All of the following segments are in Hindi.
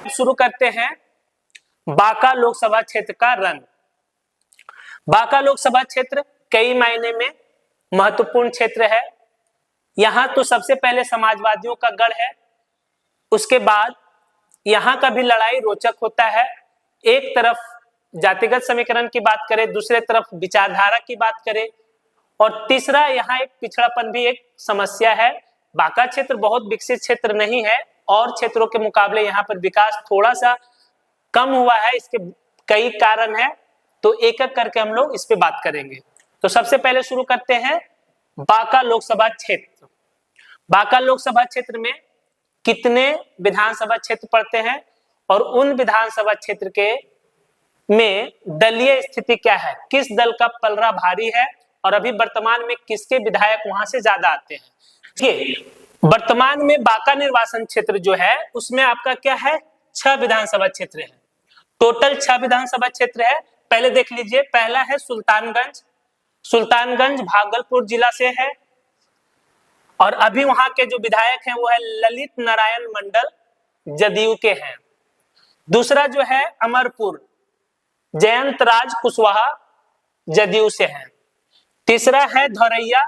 शुरू करते हैं बांका लोकसभा क्षेत्र का रन। बांका लोकसभा क्षेत्र कई मायने में महत्वपूर्ण क्षेत्र है। यहाँ तो सबसे पहले समाजवादियों का गढ़ है, उसके बाद यहाँ का भी लड़ाई रोचक होता है। एक तरफ जातिगत समीकरण की बात करें, दूसरे तरफ विचारधारा की बात करें, और तीसरा यहाँ एक पिछड़ापन भी एक समस्या है। बांका क्षेत्र बहुत विकसित क्षेत्र नहीं है और क्षेत्रों के मुकाबले यहाँ पर विकास थोड़ा सा कम हुआ है। इसके कई कारण हैं, तो एक एक करके हम लोग इस पे बात करेंगे। तो सबसे पहले शुरू करते हैं बांका लोकसभा क्षेत्र। बांका लोकसभा क्षेत्र में कितने विधानसभा क्षेत्र पड़ते हैं और उन विधानसभा क्षेत्र के में दलीय स्थिति क्या है, किस दल का पलड़ा भारी है और अभी वर्तमान में किसके विधायक वहां से ज्यादा आते हैं। ये वर्तमान में बांका निर्वाचन क्षेत्र जो है उसमें आपका क्या है, 6 विधानसभा क्षेत्र है। टोटल 6 विधानसभा क्षेत्र है। पहले देख लीजिए, पहला है सुल्तानगंज। सुल्तानगंज भागलपुर जिला से है और अभी वहां के जो विधायक हैं वो है ललित नारायण मंडल, जदयू के हैं। दूसरा जो है अमरपुर, जयंत राज कुशवाहा, जदयू से है। तीसरा है धौरैया,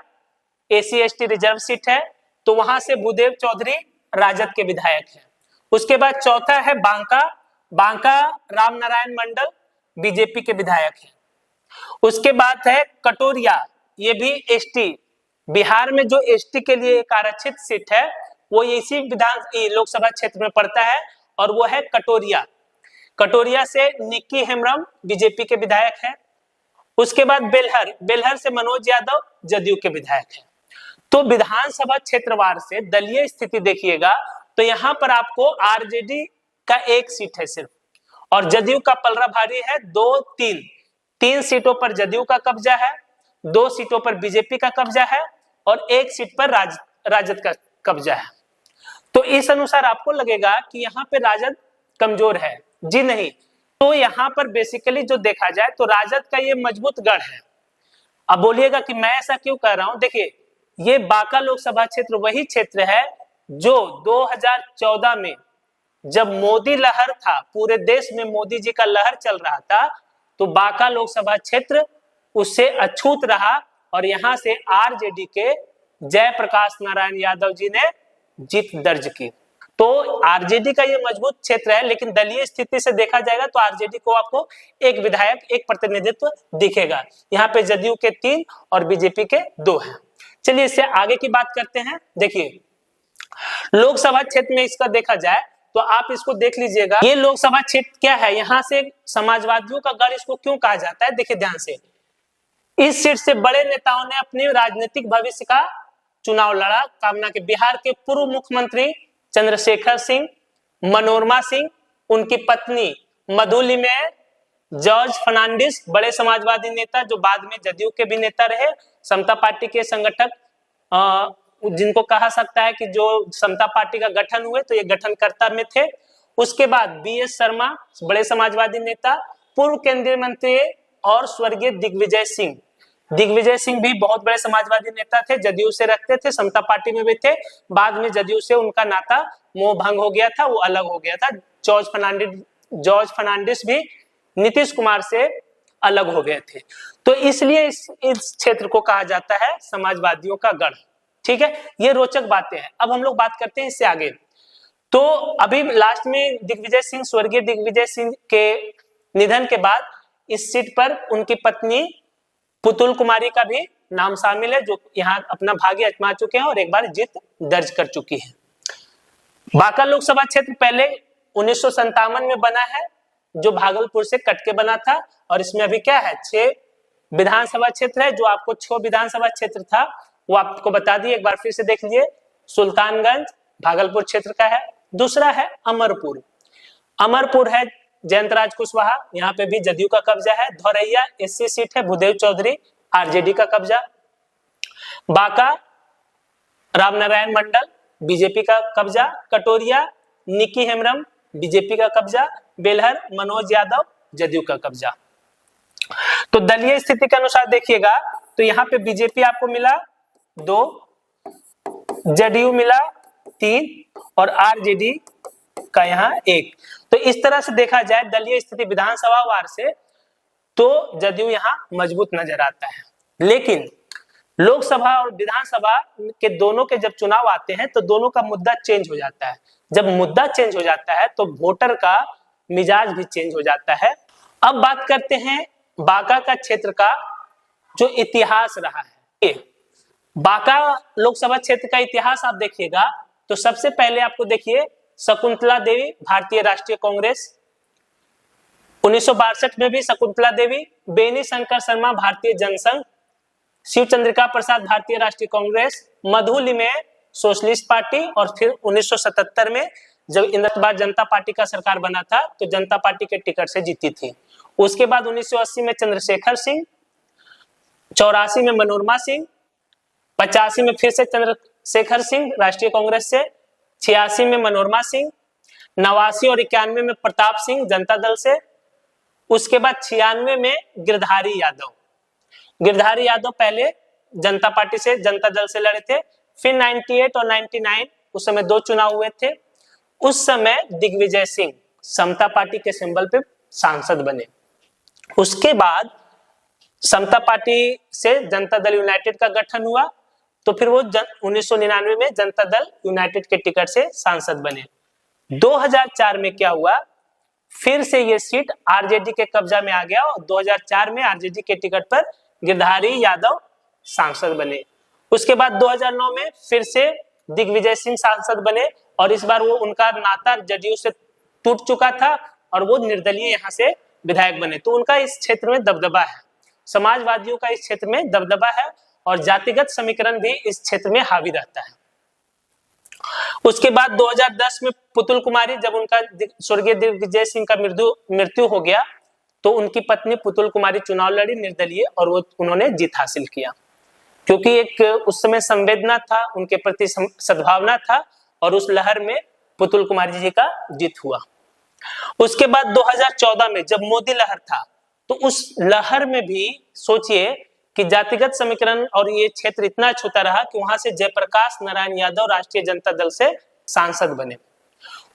SC/ST रिजर्व सीट है, तो वहां से भूदेव चौधरी राजद के विधायक हैं। उसके बाद चौथा है बांका। बांका राम नारायण मंडल बीजेपी के विधायक हैं। उसके बाद है कटोरिया, ये भी ST, बिहार में जो ST के लिए एक आरक्षित सीट है वो इसी लोकसभा क्षेत्र में पड़ता है और वो है कटोरिया। कटोरिया से निक्की हेम्ब्रम बीजेपी के विधायक हैं। उसके बाद बेलहर, बेलहर से मनोज यादव जदयू के विधायक हैं। तो विधानसभा क्षेत्रवार से दलीय स्थिति देखिएगा तो यहाँ पर आपको RJD का एक सीट है सिर्फ, और जदयू का पलड़ा भारी है 3 सीटों पर जदयू का कब्जा है, 2 सीटों पर बीजेपी का कब्जा है और 1 सीट पर राजद का कब्जा है। तो इस अनुसार आपको लगेगा कि यहाँ पे राजद कमजोर है, जी नहीं। तो यहाँ पर बेसिकली जो देखा जाए तो राजद का ये मजबूत गढ़ है। अब बोलिएगा कि मैं ऐसा क्यों कह रहा हूं, देखिए ये बांका लोकसभा क्षेत्र वही क्षेत्र है जो 2014 में जब मोदी लहर था, पूरे देश में मोदी जी का लहर चल रहा था, तो बांका लोकसभा क्षेत्र उससे अछूत रहा और यहाँ से RJD के जयप्रकाश नारायण यादव जी ने जीत दर्ज की। तो RJD का ये मजबूत क्षेत्र है, लेकिन दलीय स्थिति से देखा जाएगा तो RJD को आपको एक विधायक, एक प्रतिनिधित्व दिखेगा। यहाँ पे जदयू के 3 और बीजेपी के 2 हैं। चलिए इससे आगे की बात करते हैं। देखिए लोकसभा क्षेत्र में इसका देखा जाए तो आप इसको देख लीजिएगा, ये लोकसभा क्षेत्र क्या है, यहाँ से समाजवादियों का गढ़ इसको क्यों कहा जाता है। देखिए ध्यान से, इस सीट से बड़े नेताओं ने अपने राजनीतिक भविष्य का चुनाव लड़ा। कामना के बिहार के पूर्व मुख्यमंत्री चंद्रशेखर सिंह, मनोरमा सिंह, उनकी पत्नी मधुली में, जॉर्ज फर्नांडिस, बड़े समाजवादी नेता जो बाद में जदयू के भी नेता रहे, समता पार्टी के संगठक, जिनको कहा सकता है कि जो समता पार्टी का गठन हुए तो ये गठनकर्ता में थे। उसके बाद BS शर्मा, बड़े समाजवादी नेता, पूर्व केंद्रीय मंत्री और स्वर्गीय दिग्विजय सिंह। दिग्विजय सिंह भी बहुत बड़े समाजवादी नेता थे, जदयू से रखते थे, समता पार्टी में भी थे। बाद में जदयू से उनका नाता मोह भंग हो गया था, वो अलग हो गया था। जॉर्ज फर्नांडिस भी नीतीश कुमार से अलग हो गए थे। तो इसलिए इस क्षेत्र को कहा जाता है समाजवादियों का गढ़। ठीक है, ये रोचक बातें हैं। अब हम लोग बात करते हैं इससे आगे। तो अभी लास्ट में दिग्विजय सिंह, स्वर्गीय दिग्विजय सिंह के निधन के बाद इस सीट पर उनकी पत्नी पुतुल कुमारी का भी नाम शामिल है, जो यहाँ अपना भाग्य आजमा चुके हैं और एक बार जीत दर्ज कर चुकी है। बांका लोकसभा क्षेत्र पहले 1957 में बना है, जो भागलपुर से कट के बना था, और इसमें अभी क्या है, 6 विधानसभा क्षेत्र है। जो आपको 6 विधानसभा क्षेत्र था वो आपको बता दिए, एक बार फिर से देख लीजिए। सुल्तानगंज भागलपुर क्षेत्र का है। दूसरा है अमरपुर, अमरपुर है जयंत राज कुशवाहा, यहाँ पे भी जदयू का कब्जा है। धौरैया SC सीट है, भूदेव चौधरी, RJD का कब्जा। बांका रामनारायण मंडल, बीजेपी का कब्जा। कटोरिया निक्की हेम्ब्रम, बीजेपी का कब्जा। बेलहर मनोज यादव, जदयू का कब्जा। तो दलीय स्थिति के अनुसार देखिएगा तो यहाँ पे बीजेपी आपको मिला 2, जदयू मिला 3 और RJD का यहाँ 1। तो तो इस तरह से देखा जाए दलीय स्थिति विधानसभा वार से तो जदयू यहाँ मजबूत नजर आता है। लेकिन लोकसभा और विधानसभा के दोनों के जब चुनाव आते हैं तो दोनों का मुद्दा चेंज हो जाता है। जब मुद्दा चेंज हो जाता है तो वोटर का मिजाज भी चेंज हो जाता है। अब बात करते हैं बांका का क्षेत्र का जो इतिहास रहा है। बांका लोकसभा क्षेत्र का इतिहास आप देखिएगा तो सबसे पहले आपको देखिए शकुंतला देवी भारतीय राष्ट्रीय कांग्रेस, 1962 में भी शकुंतला देवी, बेनी शंकर शर्मा भारतीय जनसंघ, शिव चंद्रिका प्रसाद भारतीय राष्ट्रीय कांग्रेस, मधुली में सोशलिस्ट पार्टी, और फिर 1977 में जब इंदिरा जनता पार्टी का सरकार बना था तो जनता पार्टी के टिकट से जीती थी। उसके बाद 1980 में चंद्रशेखर सिंह, 84 में मनोरमा सिंह, 85 में फिर से चंद्रशेखर सिंह राष्ट्रीय कांग्रेस से, 86 में मनोरमा सिंह, 89 और 91 में प्रताप सिंह जनता दल से, उसके बाद 96 में गिरधारी यादव। गिरधारी यादव पहले जनता पार्टी से जनता दल से लड़े थे। फिर 98 और 99 उस समय दो चुनाव हुए थे। उस समय दिग्विजय सिंह समता पार्टी के सिंबल पे सांसद बने। उसके बाद समता पार्टी से जनता दल यूनाइटेड का गठन हुआ तो फिर वो 1999 में जनता दल यूनाइटेड के टिकट से सांसद बने। 2004 में क्या हुआ, फिर से ये सीट आरजेडी के कब्जा में आ गया और 2004 में आरजेडी के टिकट पर गिरधारी यादव सांसद बने। उसके बाद 2009 में फिर से दिग्विजय सिंह सांसद बने और इस बार वो उनका नाता जदयू से टूट चुका था और वो निर्दलीय यहाँ से विधायक बने। तो उनका इस क्षेत्र में दबदबा है, समाजवादियों का इस क्षेत्र में दबदबा है और जातिगत समीकरण भी इस क्षेत्र में हावी रहता है। उसके बाद 2010 में पुतुल कुमारी, जब उनका स्वर्गीय दिग्विजय सिंह का मृत्यु हो गया तो उनकी पत्नी पुतुल कुमारी चुनाव लड़ी निर्दलीय और वो उन्होंने जीत हासिल किया, क्योंकि एक उस समय संवेदना था, उनके प्रति सद्भावना था और उस लहर में पुतुल कुमारी जी का जीत हुआ। उसके बाद 2014 में जब मोदी लहर था तो उस लहर में भी सोचिए कि जातिगत समीकरण और ये क्षेत्र इतना छूता रहा कि वहां से जयप्रकाश नारायण यादव राष्ट्रीय जनता दल से सांसद बने।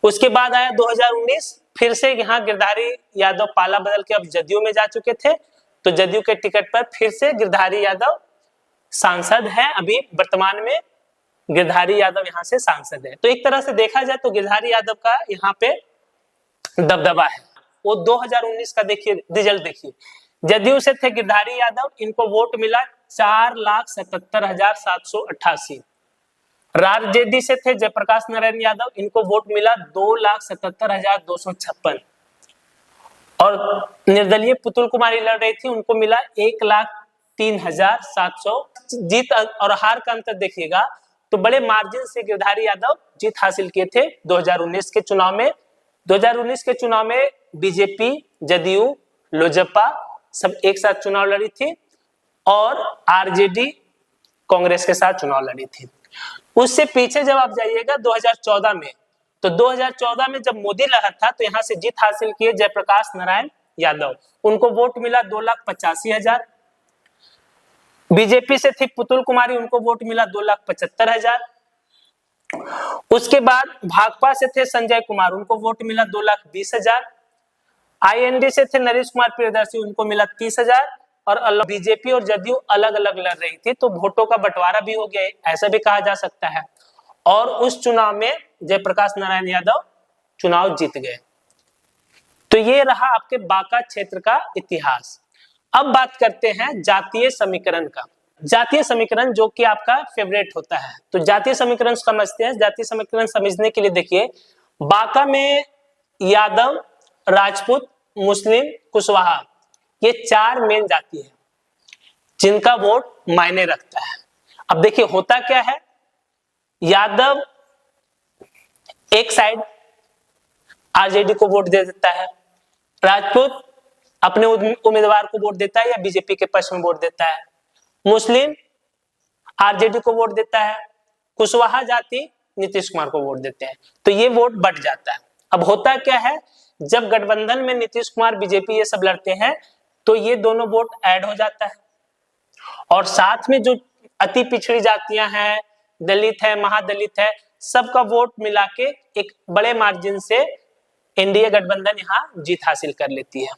उसके बाद आया 2019, फिर से यहाँ गिरधारी यादव पाला बदल के अब जदयू में जा चुके थे तो जदयू के टिकट पर फिर से गिरधारी यादव सांसद है। अभी वर्तमान में गिरधारी यादव यहाँ से सांसद है। तो एक तरह से देखा जाए तो गिरधारी यादव का यहाँ पे दबदबा है। वो 2019 का देखिए रिजल्ट देखिए, जदयू से थे गिरधारी यादव, इनको वोट मिला 4,77,788। राजजेडी से थे जयप्रकाश नारायण यादव, इनको वोट मिला 2,77,256 और निर्दलीय पुतुल कुमारी लड़ रही थी, उनको मिला 1,03,700। जीत और हार का अंतर देखिएगा तो बड़े मार्जिन से गिरधारी यादव जीत हासिल किए थे 2019 के चुनाव में। 2019 के चुनाव में बीजेपी, जदयू, लोजपा सब एक साथ चुनाव लड़ी थी और आरजेडी कांग्रेस के साथ चुनाव लड़ी थी। उससे पीछे जब आप जाइएगा 2014 में, तो 2014 में जब मोदी लहर था तो यहाँ से जीत हासिल किए जयप्रकाश नारायण यादव, उनको वोट मिला 2,85,000। बीजेपी से थी पुतुल कुमारी, उनको वोट मिला 2,75,000। उसके बाद भाकपा से थे संजय कुमार, उनको वोट मिला 2,20,000। आईएनडी से थे नरेश कुमार प्रियदर्शी, उनको मिला 30,000 और बीजेपी और जदयू अलग अलग लड़ रही थी तो वोटों का बंटवारा भी हो गया, ऐसा भी कहा जा सकता है। और उस चुनाव में जयप्रकाश नारायण यादव चुनाव जीत गए। तो ये रहा आपके बांका क्षेत्र का इतिहास। अब बात करते हैं जातीय समीकरण का। जातीय समीकरण जो कि आपका फेवरेट होता है, तो जातीय समीकरण समझते हैं। जातीय समीकरण समझने के लिए देखिए, बांका में यादव, राजपूत, मुस्लिम, कुशवाहा, ये चार मेन जाति है जिनका वोट मायने रखता है। अब देखिए होता क्या है, यादव एक साइड आरजेडी को वोट दे देता है, राजपूत अपने उम्मीदवार को वोट देता है या बीजेपी के पक्ष में वोट देता है, मुस्लिम आरजेडी को वोट देता है, कुशवाहा जाति नीतीश कुमार को वोट देते हैं। तो ये वोट बढ़ जाता है। अब होता क्या है, जब गठबंधन में नीतीश कुमार, बीजेपी ये सब लड़ते हैं तो ये दोनों वोट ऐड हो जाता है और साथ में जो अति पिछड़ी जातियां हैं, दलित है, महादलित है, सबका वोट मिला के एक बड़े मार्जिन से एनडीए गठबंधन यहाँ जीत हासिल कर लेती है,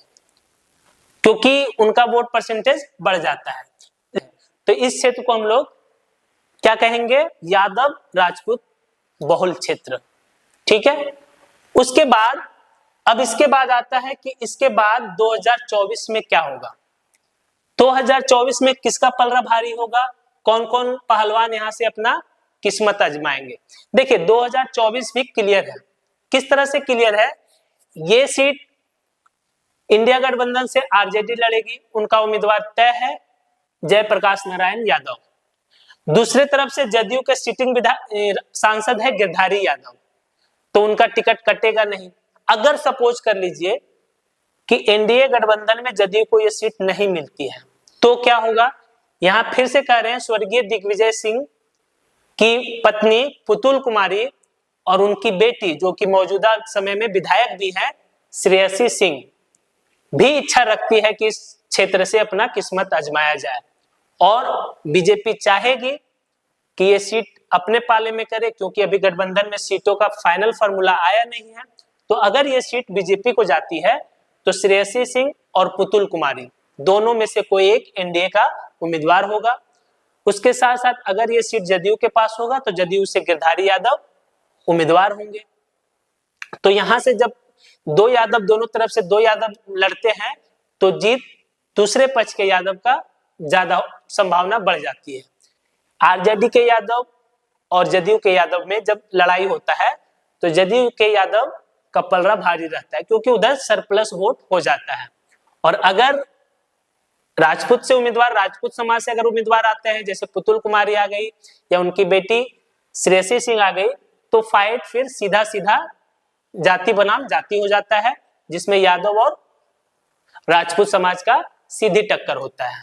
क्योंकि उनका वोट परसेंटेज बढ़ जाता है। तो इस क्षेत्र को हम लोग क्या कहेंगे, यादव राजपूत बहुल क्षेत्र। ठीक है, उसके बाद अब इसके बाद आता है कि इसके बाद 2024 में क्या होगा। 2024 में किसका पलड़ा भारी होगा, कौन कौन पहलवान यहां से अपना किस्मत आजमाएंगे। देखिए 2024 भी क्लियर है। किस तरह से क्लियर है, ये सीट इंडिया गठबंधन से आरजेडी लड़ेगी, उनका उम्मीदवार तय है जयप्रकाश नारायण यादव। दूसरे तरफ से जदयू के सिटिंग सांसद है गिरधारी यादव, तो उनका टिकट कटेगा नहीं। अगर सपोज कर लीजिए कि एनडीए गठबंधन में जदयू को यह सीट नहीं मिलती है तो क्या होगा, यहां फिर से कह रहे हैं स्वर्गीय दिग्विजय सिंह की पत्नी पुतुल कुमारी और उनकी बेटी जो कि मौजूदा समय में विधायक भी है श्रेयसी सिंह भी इच्छा रखती है कि इस क्षेत्र से अपना किस्मत आजमाया जाए, और बीजेपी चाहेगी कि ये सीट अपने पाले में करे, क्योंकि अभी गठबंधन में सीटों का फाइनल फार्मूला आया नहीं है। तो अगर ये सीट बीजेपी को जाती है तो श्रेयसी सिंह और पुतुल कुमारी दोनों में से कोई एक एनडीए का उम्मीदवार होगा। उसके साथ साथ अगर ये सीट जदयू के पास होगा तो जदयू से गिरधारी यादव उम्मीदवार होंगे। तो यहां से जब दो यादव, दोनों तरफ से दो यादव लड़ते हैं तो जीत दूसरे पक्ष के यादव का ज्यादा संभावना बढ़ जाती है। आरजेडी के यादव और जदयू के यादव में जब लड़ाई होता है तो जदयू के यादव का पलड़ा भारी रहता है, क्योंकि उधर सरप्लस वोट हो जाता है। और अगर राजपूत से उम्मीदवार, राजपूत समाज से अगर उम्मीदवार आते हैं, जैसे पुतुल कुमारी आ गई या उनकी बेटी श्रेयसी सिंह आ गई, तो फाइट फिर सीधा सीधा जाति बनाम जाति हो जाता है, जिसमें यादव और राजपूत समाज का सीधी टक्कर होता है।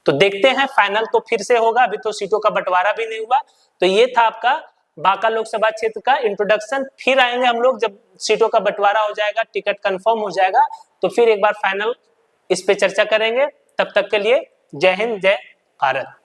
तो देखते हैं, फाइनल तो फिर से होगा, अभी तो सीटों का बंटवारा भी नहीं हुआ। तो ये था आपका बांका लोकसभा क्षेत्र का इंट्रोडक्शन। फिर आएंगे हम लोग जब सीटों का बंटवारा हो जाएगा, टिकट कंफर्म हो जाएगा, तो फिर एक बार फाइनल इस पे चर्चा करेंगे। तब तक के लिए जय हिंद, जय भारत।